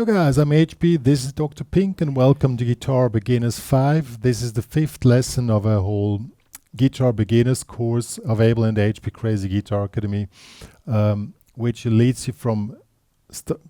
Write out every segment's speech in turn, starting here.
Yo guys, I'm HP, this is Dr. Pink and welcome to Guitar Beginners 5. This is the 5th lesson of a whole Guitar Beginners course available in the HPCrazy Guitar Academy, which leads you from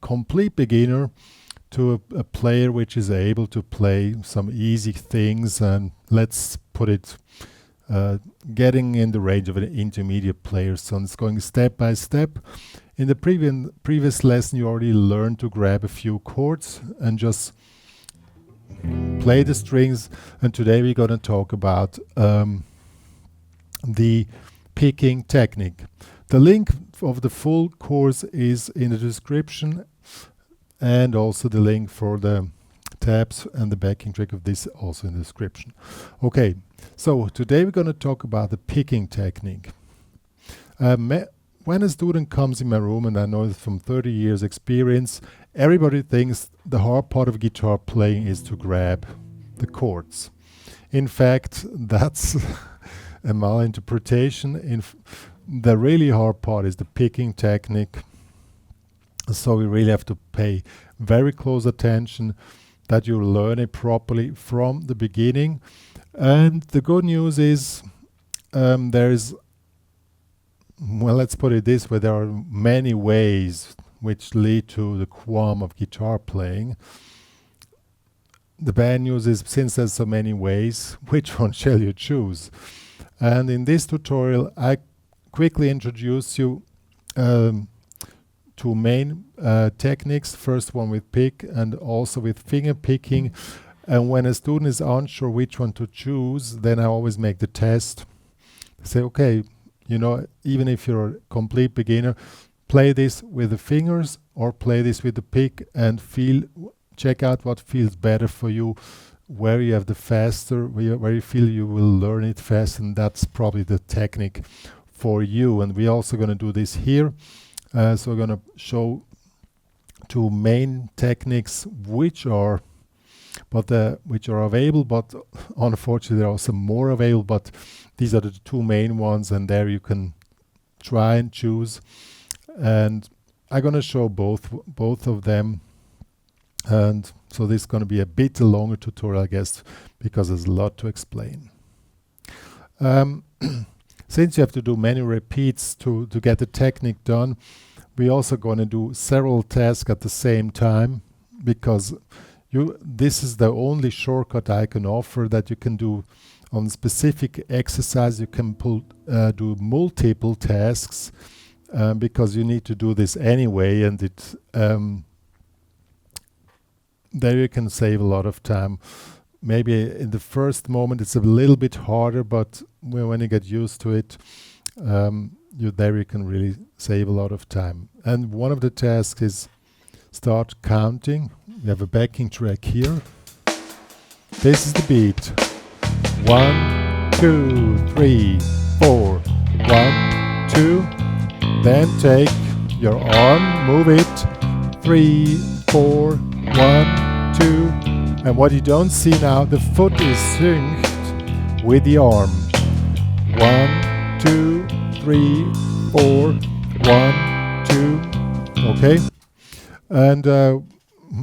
complete beginner to a player which is able to play some easy things, and let's put it getting in the range of an intermediate player. So it's going step by step. In the previous lesson you already learned to grab a few chords and just play the strings, and today we're going to talk about the picking technique. The link of the full course is in the description, and also the link for the tabs and the backing track of this also in the description. Okay, so today we're going to talk about the picking technique. When a student comes in my room, and I know it from 30 years experience, everybody thinks the hard part of guitar playing is to grab the chords. In fact, that's a malinterpretation. The really hard part is the picking technique. So we really have to pay very close attention that you learn it properly from the beginning. And the good news is well, let's put it this way, there are many ways which lead to the qualm of guitar playing. The bad news is, since there's so many ways, which one shall you choose? And in this tutorial I quickly introduce you two main techniques. First one with pick and also with finger picking. And when a student is unsure which one to choose, then I always make the test. Say, okay, you know, even if you're a complete beginner, play this with the fingers or play this with the pick and check out what feels better for you, where you have the faster, where you feel you will learn it fast, and that's probably the technique for you. And we're also going to do this here. So we're going to show two main techniques which are available, but unfortunately there are some more available, but these are the two main ones, and there you can try and choose. And I'm going to show both of them, and so this is going to be a bit longer tutorial, I guess, because there's a lot to explain. Since you have to do many repeats to get the technique done, we're also going to do several tasks at the same time, because this is the only shortcut I can offer that you can do on specific exercise. You can do multiple tasks because you need to do this anyway, and there you can save a lot of time. Maybe in the first moment it's a little bit harder, but when you get used to it, there you can really save a lot of time. And one of the tasks is start counting. We have a backing track here. This is the beat. 1, 2, 3, 4. 1, 2. Then take your arm, move it. 3, 4, 1, 2. And what you don't see now, the foot is synced with the arm. 1, 2, 3, 4. 1, 2. Okay? And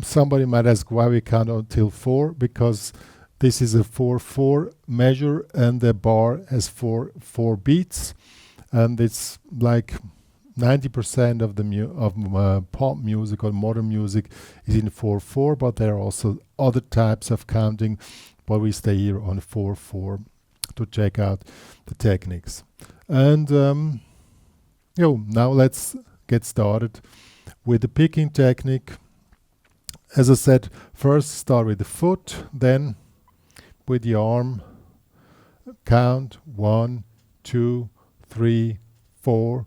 somebody might ask why we count until 4, because this is a 4/4 measure, and the bar has 4 beats, and it's like 90% of the pop music or modern music is in 4/4, but there are also other types of counting, but we stay here on 4/4 to check out the techniques. And now let's get started with the picking technique. As I said, first start with the foot, then with the arm, count 1, 2, 3, 4,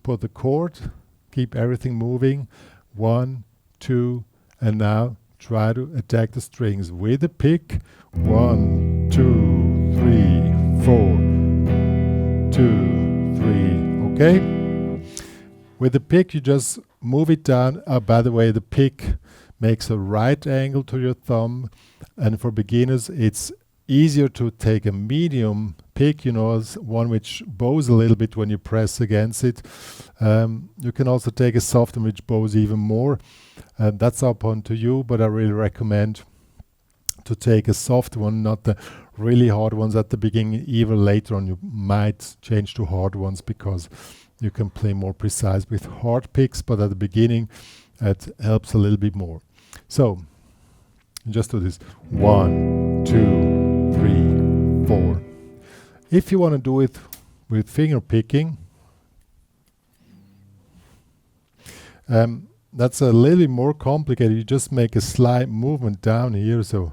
put the chord, keep everything moving, 1, 2, and now try to attack the strings with the pick. 1, 2, 3, 4, 2, 3, okay? With the pick you just move it down. By the way, the pick makes a right angle to your thumb, and for beginners it's easier to take a medium pick, you know, is one which bows a little bit when you press against it. You can also take a soft one which bows even more. That's up onto you, but I really recommend to take a soft one, not the really hard ones at the beginning. Even later on you might change to hard ones because you can play more precise with hard picks, but at the beginning it helps a little bit more. So just do this 1, 2, 3, 4. If you want to do it with finger picking, that's a little bit more complicated. You just make a slight movement down here. So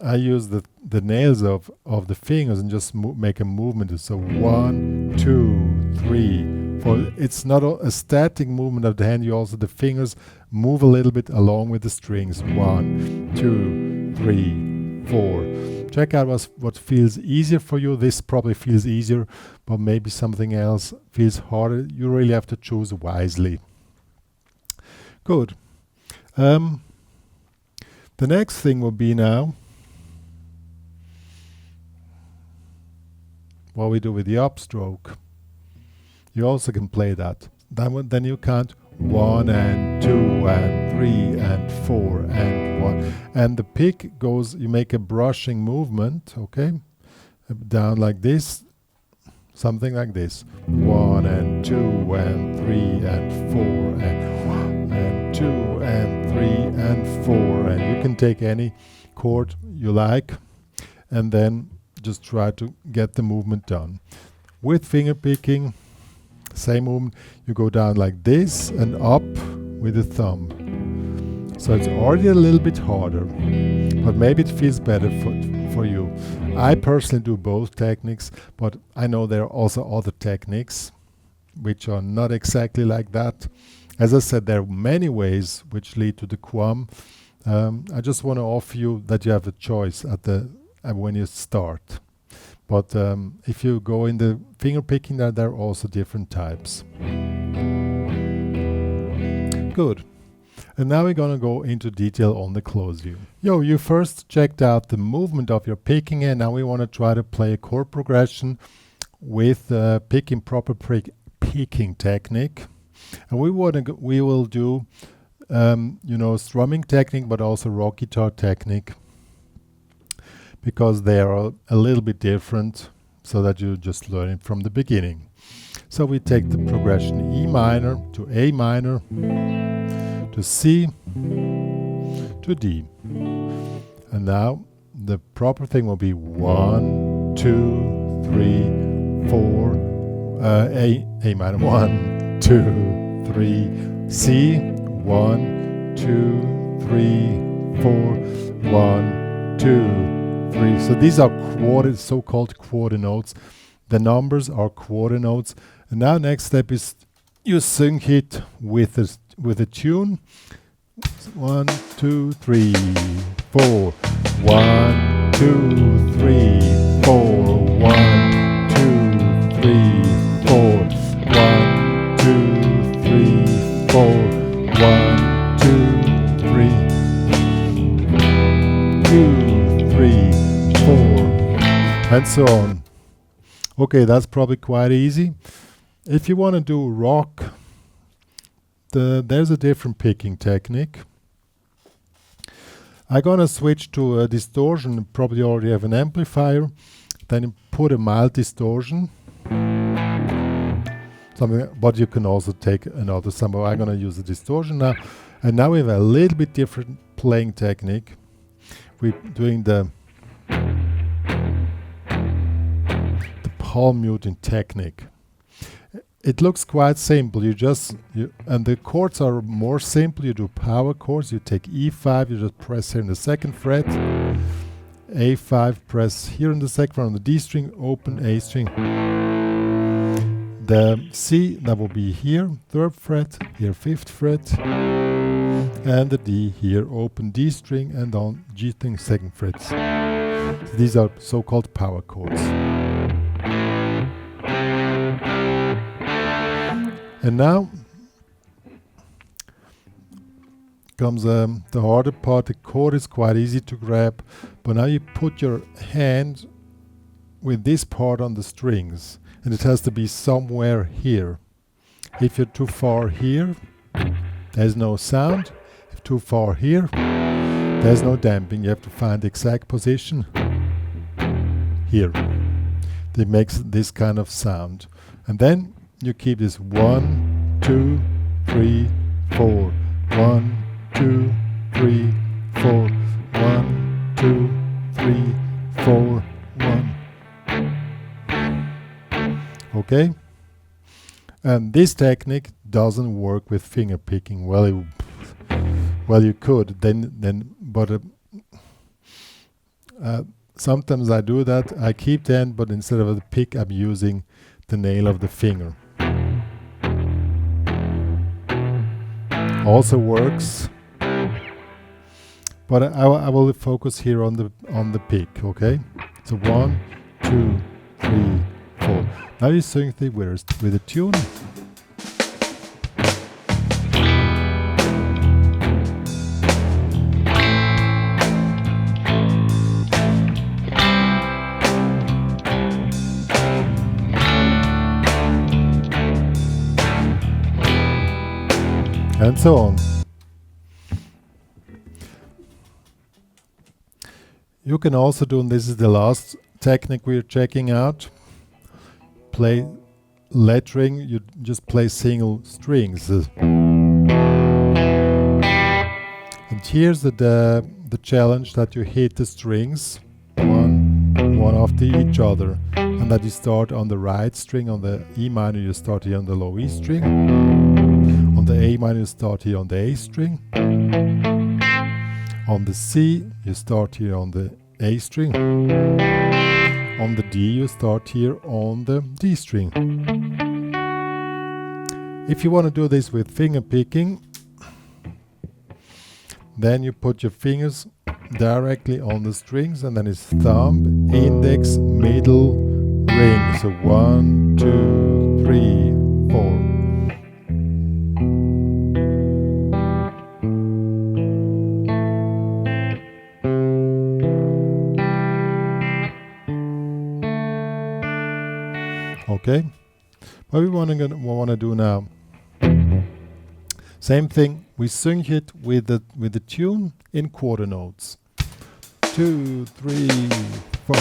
I use the nails of the fingers and just make a movement. So 1, 2, 3, 4. It's not a static movement of the hand. You also, the fingers move a little bit along with the strings. 1, 2, 3, 4. Check out what feels easier for you. This probably feels easier, but maybe something else feels harder. You really have to choose wisely. Good. The next thing will be now what we do with the upstroke. You also can play that. Then you count 1 and 2 and 3 and 4 and 1. And the pick goes, you make a brushing movement, okay? Down like this, something like this. 1 and 2 and 3 and 4 and 1 and 2 and 3 and 4. And you can take any chord you like and then just try to get the movement done. With finger picking, same movement, you go down like this and up with the thumb. So it's already a little bit harder, but maybe it feels better for you. I personally do both techniques, but I know there are also other techniques which are not exactly like that. As I said, there are many ways which lead to the quam. I just want to offer you that you have a choice when you start. But if you go in the finger picking, there are also different types. Good. And now we're going to go into detail on the close view. You first checked out the movement of your picking, and now we want to try to play a chord progression with picking proper picking technique. And we will do strumming technique, but also rock guitar technique, because they are a little bit different, so that you just learn it from the beginning. So we take the progression E minor to A minor to C to D. And now the proper thing will be 1, 2, 3, 4, A minor, 1, 2, 3, C, 1, 2, 3, 4, 1, 2, 3. So these are so-called quarter notes. The numbers are quarter notes. And now next step is you sync it with a tune. 1, 2, 3, 4. 1, 2, 3, 4. 1, 2, 3, 4. 1, 2, 3, 4. 1, 2, 3, 2, 3. 4, and so on. Okay, that's probably quite easy. If you want to do rock, there's a different picking technique. I'm gonna switch to a distortion. Probably already have an amplifier. Then you put a mild distortion. But you can also take another sample. I'm gonna use the distortion now. And now we have a little bit different playing technique. We're doing the palm muting technique. It looks quite simple. And the chords are more simple. You do power chords. You take E5, you just press here in the second fret. A5, press here in the second fret on the D string, open A string. The C, that will be here, third fret, here fifth fret. And the D here, open D string, and on G string, second fret. So these are so-called power chords. And now comes the harder part. The chord is quite easy to grab, but now you put your hand with this part on the strings, and it has to be somewhere here. If you're too far here, there's no sound. If too far here, there's no damping. You have to find the exact position here. That makes this kind of sound. And then you keep this 1, 2, 3, 4. 1, 2, 3, 4. 1, 2, 3, 4, 1. Okay? And this technique doesn't work with finger picking. Well, you could but sometimes I do that. I keep the hand, but instead of the pick, I'm using the nail of the finger. Also works, but I will focus here on the pick. Okay, so 1, 2, 3, 4. Now you sing the words with a tune. And so on. You can also do, and this is the last technique we're checking out, play lettering. You just play single strings. And here's the challenge, that you hit the strings one after each other, and that you start on the right string. On the E minor you start here on the low E string. On the A minor you start here on the A string. On the C you start here on the A string. On the D you start here on the D string. If you want to do this with finger picking, then you put your fingers directly on the strings, and then it's thumb, index, middle, ring. So 1, 2, 3, 4. Okay, what we want to do now, same thing. We sing it with the tune in quarter notes. 2, 3, 4.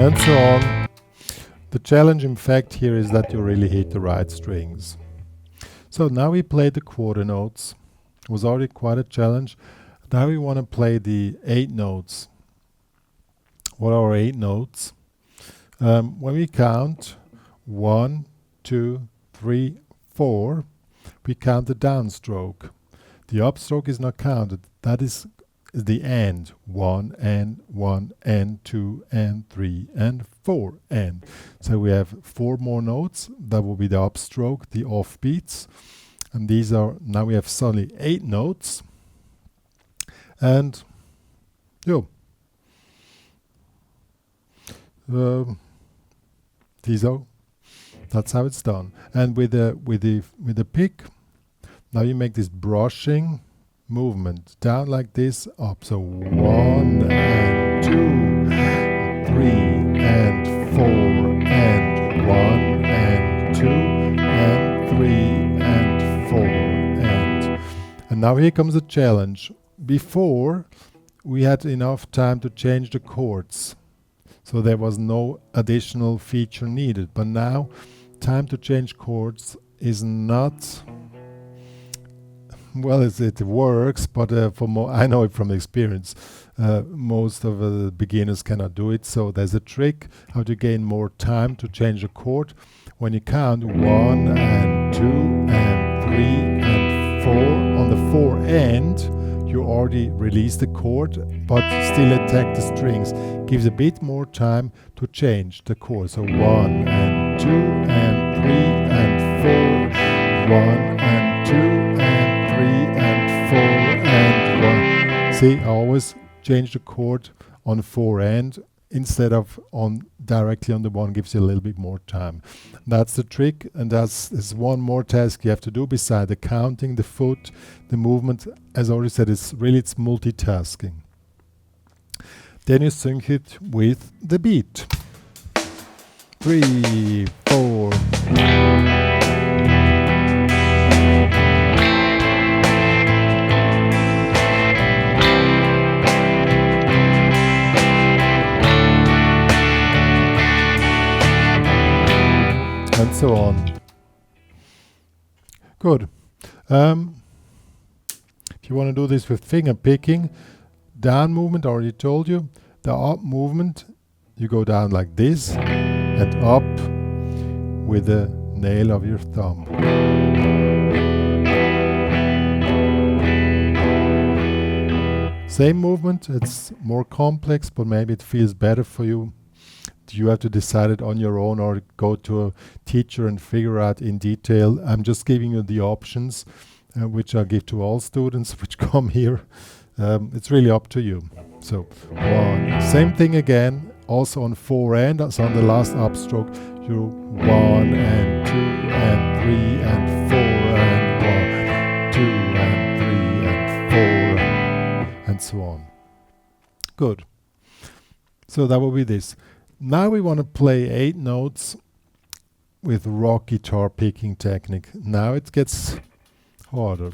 And so on. The challenge, in fact, here is that you really hit the right strings. So now we play the quarter notes. It was already quite a challenge. Now we want to play the 8 notes. What are 8 notes? When we count 1, 2, 3, 4, we count the downstroke. The upstroke is not counted. That is the and. 1 and 1 and 2 and 3 and 4 and. So we have 4 more notes. That will be the upstroke, the offbeats. And these are, now we have suddenly 8 notes. And that's how it's done. And with the pick, now you make this brushing movement down like this, up. So 1 and 2, 3 and 4 and 1 and 2 and 3 and 4 and now here comes a challenge. Before we had enough time to change the chords, so there was no additional feature needed, but now time to change chords is not, well, it works, but I know it from experience, most of the beginners cannot do it. So there's a trick how to gain more time to change a chord. When you count 1 and 2 and 3 and 4, on the 4 end you already release the chord, but still attack the strings. Gives a bit more time to change the chord. So 1 and 2 and 3 and 4, 1 and 2 and See, I always change the chord on 4 and instead of on directly on the 1, gives you a little bit more time. That's the trick, and there's one more task you have to do beside the counting, the foot, the movement. As I already said, it's multitasking. Then you sync it with the beat. 3, 4. And so on. Good. If you want to do this with finger picking, down movement, I already told you. The up movement, you go down like this and up with the nail of your thumb. Same movement, it's more complex, but maybe it feels better for you. You have to decide it on your own or go to a teacher and figure out in detail. I'm just giving you the options, which I give to all students which come here. It's really up to you. So 1, same thing again, also on 4 and, so on the last upstroke, you 1 and 2 and 3 and 4 and 1, 2 and 3 and 4, and so on. Good. So that will be this. Now we want to play 8 notes with rock guitar picking technique. Now it gets harder.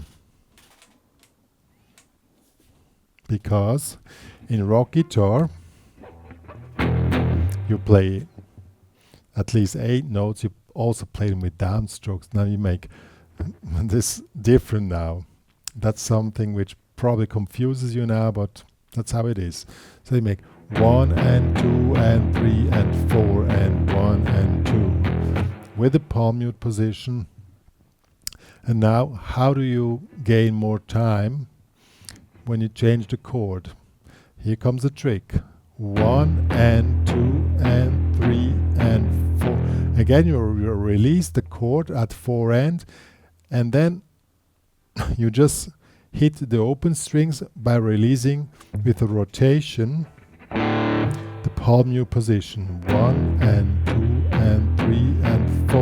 Because in rock guitar you play at least 8 notes. You also play them with downstrokes. Now you make this different now. That's something which probably confuses you now, but that's how it is. So you make 1 and 2 and 3 and 4 and 1 and 2 with the palm mute position. And now how do you gain more time when you change the chord? Here comes the trick. 1 and 2 and 3 and 4. Again, you release the chord at 4 and then you just hit the open strings by releasing with a rotation the palm mute position. 1 and 2 and 3 and 4.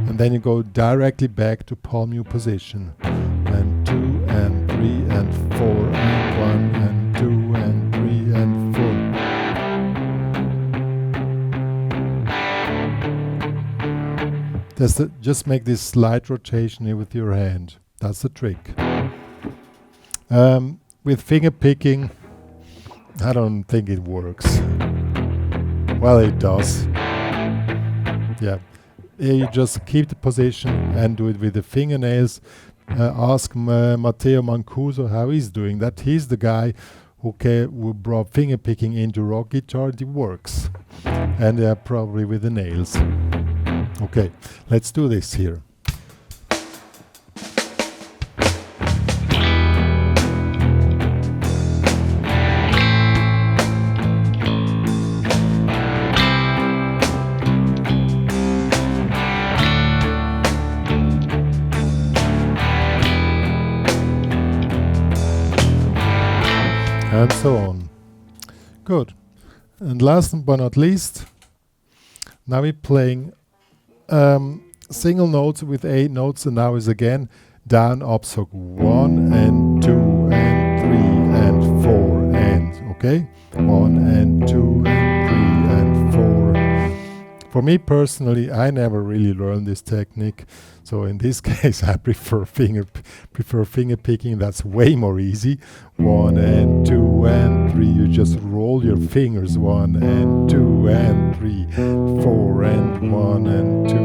And then you go directly back to palm mute position. And 2 and 3 and 4 and 1 and 2 and 3 and 4. Just make this slight rotation here with your hand. That's the trick. With finger picking, I don't think it works. Well, it does. Yeah. You just keep the position and do it with the fingernails. Ask Matteo Mancuso how he's doing that. He's the guy who brought finger picking into rock guitar. It works. And probably with the nails. Okay, let's do this here. And so on. Good. And last but not least, now we're playing single notes with 8 notes, and now is again down, up, so 1 and 2 and 3 and 4 and, okay? 1 and 2 and 3 and 4. For me personally, I never really learned this technique, so in this case I prefer finger picking. That's way more easy. 1 and 2 and 3, you just roll your fingers. 1 and 2 and 3, 4 and 1 and 2.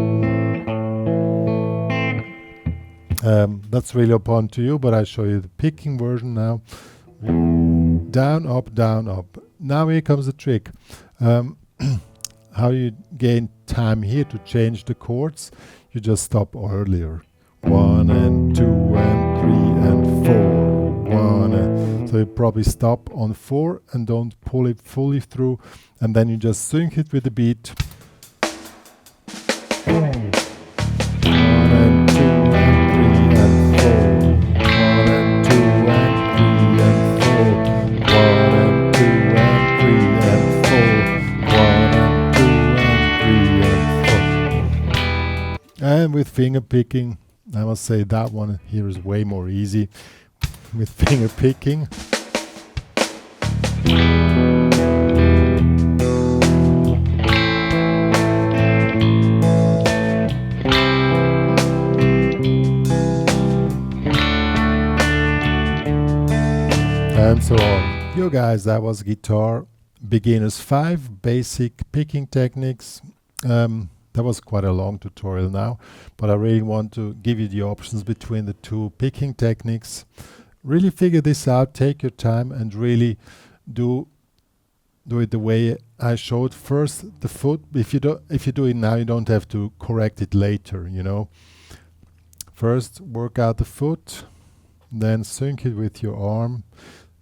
That's really upon to you, but I show you the picking version now. Down, up, down, up. Now here comes the trick. How you gain time here to change the chords? You just stop earlier. 1 and 2 and 3 and 4. 1 so you probably stop on 4 and don't pull it fully through, and then you just sync it with the beat. 1 and 2 and 3 and 4. 1 and 2 and with finger picking. I must say that one here is way more easy with finger picking. And so on. Yo guys, that was Guitar Beginners 5 basic picking techniques. That was quite a long tutorial now, but I really want to give you the options between the two picking techniques. Really figure this out, take your time and really do it the way I showed. First the foot. If you do it now, you don't have to correct it later, you know. First work out the foot, then sync it with your arm,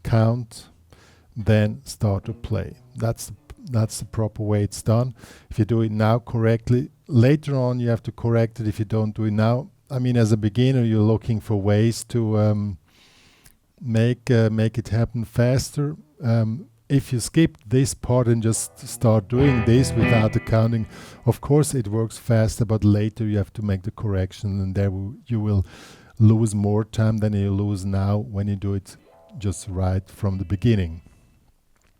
count, then start to play. That's the proper way it's done. If you do it now correctly, later on you have to correct it if you don't do it now. I mean, as a beginner, you're looking for ways to make it happen faster. If you skip this part and just start doing this without the counting, of course it works faster, but later you have to make the correction, and there you will lose more time than you lose now when you do it just right from the beginning.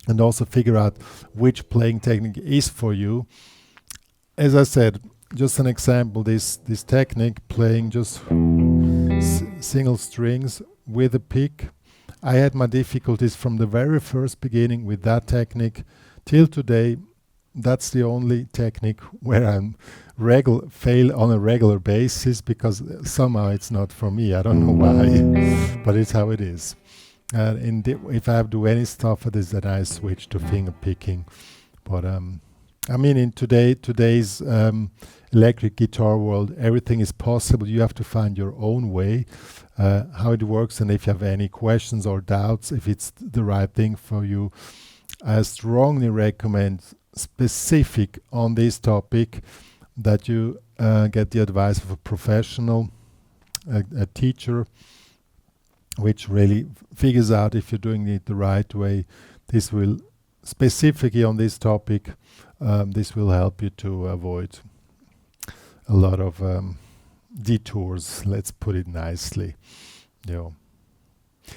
And also figure out which playing technique is for you. As I said, just an example, this technique, playing just single strings with a pick. I had my difficulties from the very first beginning with that technique till today. That's the only technique where I'm fail on a regular basis, because somehow it's not for me. I don't know why, but it's how it is. If I have to do any stuff for this, then I switch to finger picking. But I mean, in today's electric guitar world, everything is possible. You have to find your own way, how it works. And if you have any questions or doubts, if it's the right thing for you, I strongly recommend, specific on this topic, that you get the advice of a professional, a teacher, which really figures out if you're doing it the right way. This will, specifically on this topic, this will help you to avoid a lot of detours, let's put it nicely. You know,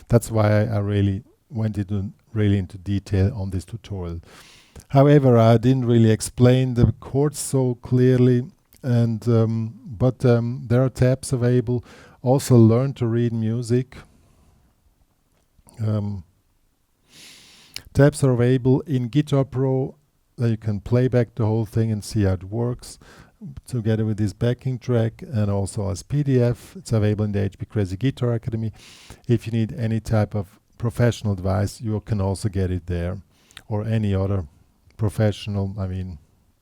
that's why I really went into detail on this tutorial. However, I didn't really explain the chords so clearly, and but there are tabs available. Also, learn to read music. Tabs are available in Guitar Pro, that you can play back the whole thing and see how it works, together with this backing track, and also as PDF. It's available in the HPCrazy Guitar Academy. If you need any type of professional advice, you can also get it there, or any other professional. I mean,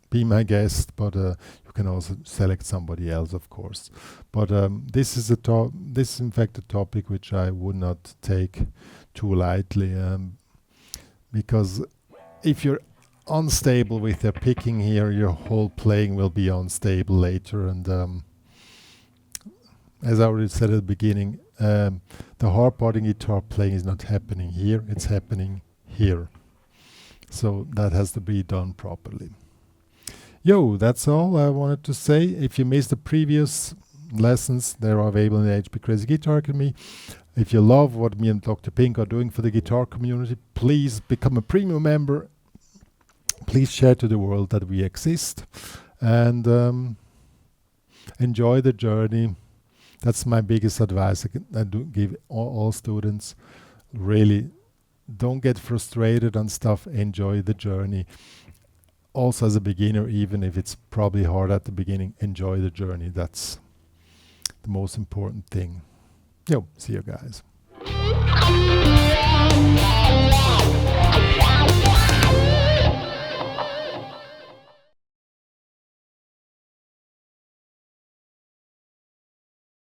be my guest, but you can also select somebody else, of course. But this is in fact a topic which I would not take too lightly, because if you're unstable with your picking here, your whole playing will be unstable later. And as I already said at the beginning, the hard part in guitar playing is not happening here, it's happening here. So that has to be done properly. Yo, that's all I wanted to say. If you missed the previous lessons, they're available in the HPCrazy Guitar Academy. If you love what me and Dr. Pink are doing for the guitar community, please become a premium member. Please share to the world that we exist, and enjoy the journey. That's my biggest advice I do give all students. Really, don't get frustrated on stuff. Enjoy the journey. Also, as a beginner, even if it's probably hard at the beginning, enjoy the journey. That's the most important thing. Yo, see you guys.